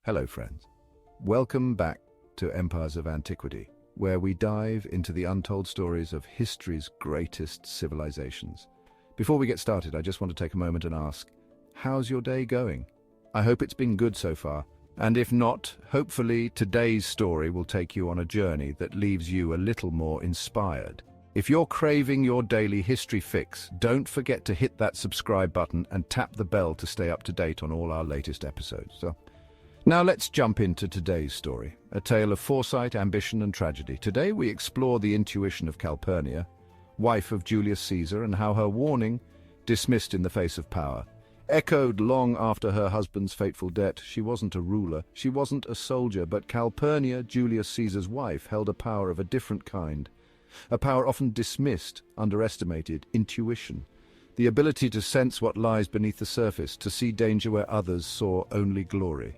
Hello, friends. Welcome back to Empires of Antiquity, where we dive into the untold stories of history's greatest civilizations. Before we get started, I just want to take a moment and ask, how's your day going? I hope it's been good so far, and if not, hopefully today's story will take you on a journey that leaves you a little more inspired. If you're craving your daily history fix, don't forget to hit that subscribe button and tap the bell to stay up to date on all our latest episodes. Now let's jump into today's story, a tale of foresight, ambition, and tragedy. Today we explore the intuition of Calpurnia, wife of Julius Caesar, and how her warning, dismissed in the face of power, echoed long after her husband's fateful death. She wasn't a ruler, she wasn't a soldier, but Calpurnia, Julius Caesar's wife, held a power of a different kind. A power often dismissed, underestimated, intuition. The ability to sense what lies beneath the surface, to see danger where others saw only glory.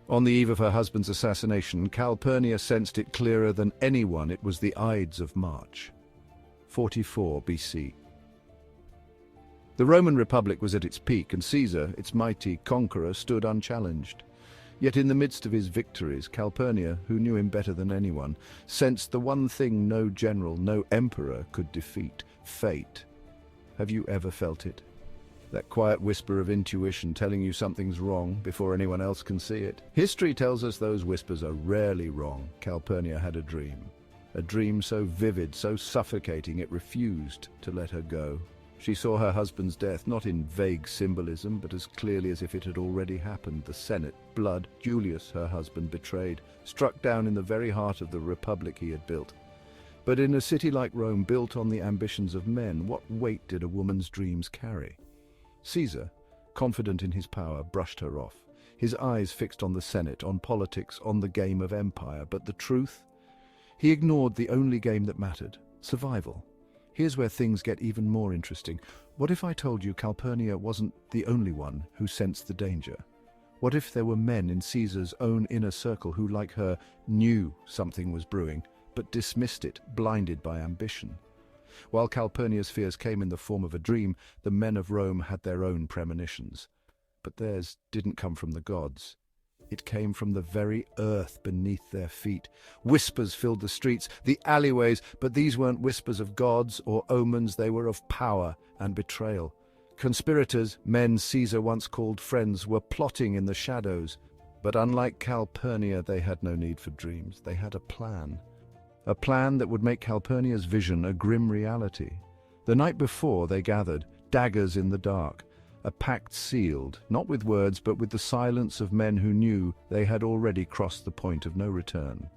On the eve of her husband's assassination, Calpurnia sensed it clearer than anyone. It was the Ides of March. 44 BC. The Roman Republic was at its peak, and Caesar, its mighty conqueror, stood unchallenged. Yet in the midst of his victories, Calpurnia, who knew him better than anyone, sensed the one thing no general, no emperor could defeat: fate. Have you ever felt it? That quiet whisper of intuition telling you something's wrong before anyone else can see it. History tells us those whispers are rarely wrong. Calpurnia had a dream so vivid, so suffocating it refused to let her go. She saw her husband's death not in vague symbolism, but as clearly as if it had already happened. The Senate, blood, Julius, her husband, betrayed, struck down in the very heart of the republic he had built. But in a city like Rome, built on the ambitions of men, what weight did a woman's dreams carry? Caesar, confident in his power, brushed her off, his eyes fixed on the Senate, on politics, on the game of empire. But the truth? He ignored the only game that mattered: survival. Here's where things get even more interesting. What if I told you Calpurnia wasn't the only one who sensed the danger? What if there were men in Caesar's own inner circle who, like her, knew something was brewing, but dismissed it, blinded by ambition? While Calpurnia's fears came in the form of a dream, the men of Rome had their own premonitions. But theirs didn't come from the gods. It came from the very earth beneath their feet. Whispers filled the streets, the alleyways, but these weren't whispers of gods or omens. They were of power and betrayal. Conspirators, men Caesar once called friends, were plotting in the shadows. But unlike Calpurnia, they had no need for dreams. They had a plan. A plan that would make Calpurnia's vision a grim reality. The night before they gathered, daggers in the dark, a pact sealed, not with words but with the silence of men who knew they had already crossed the point of no return.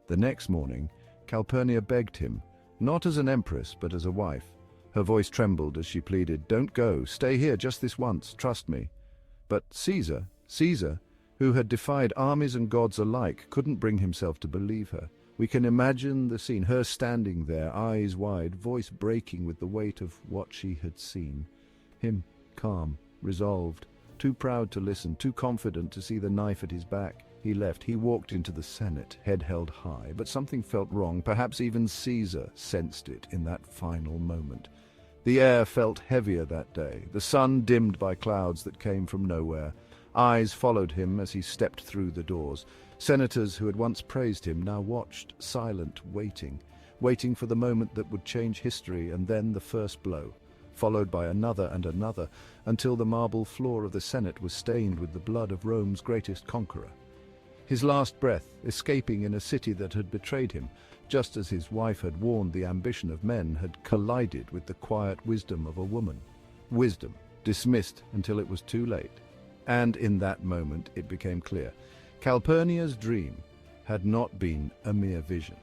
The next morning, Calpurnia begged him, not as an empress but as a wife. Her voice trembled as she pleaded, "Don't go, stay here just this once, trust me." But Caesar, who had defied armies and gods alike, couldn't bring himself to believe her. We can imagine the scene, her standing there, eyes wide, voice breaking with the weight of what she had seen. Him, calm, resolved, too proud to listen, too confident to see the knife at his back. He left. He walked into the Senate, head held high, but something felt wrong. Perhaps even Caesar sensed it in that final moment. The air felt heavier that day, the sun dimmed by clouds that came from nowhere. Eyes followed him as he stepped through the doors. Senators who had once praised him now watched, silent, waiting for the moment that would change history, and then the first blow, followed by another and another, until the marble floor of the Senate was stained with the blood of Rome's greatest conqueror. His last breath, escaping in a city that had betrayed him, just as his wife had warned, the ambition of men had collided with the quiet wisdom of a woman. Wisdom, dismissed until it was too late. And in that moment it became clear. Calpurnia's dream had not been a mere vision.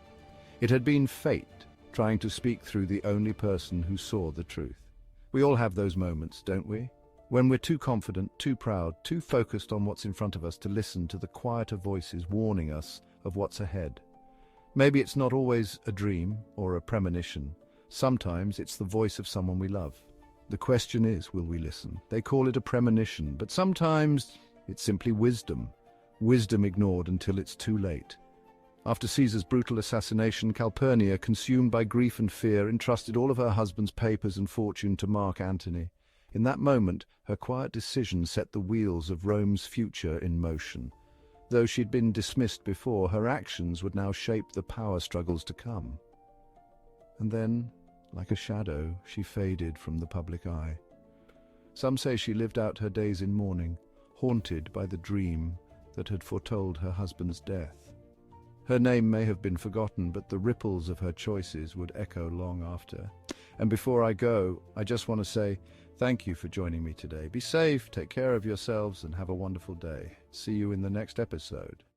It had been fate trying to speak through the only person who saw the truth. We all have those moments, don't we? When we're too confident, too proud, too focused on what's in front of us to listen to the quieter voices warning us of what's ahead. Maybe it's not always a dream or a premonition. Sometimes it's the voice of someone we love. The question is, will we listen? They call it a premonition, but sometimes it's simply wisdom. Wisdom ignored until it's too late. After Caesar's brutal assassination, Calpurnia, consumed by grief and fear, entrusted all of her husband's papers and fortune to Mark Antony. In that moment, her quiet decision set the wheels of Rome's future in motion. Though she'd been dismissed before, her actions would now shape the power struggles to come. And then, like a shadow, she faded from the public eye. Some say she lived out her days in mourning, haunted by the dream that had foretold her husband's death. Her name may have been forgotten, but the ripples of her choices would echo long after. And before I go, I just want to say thank you for joining me today. Be safe, take care of yourselves, and have a wonderful day. See you in the next episode.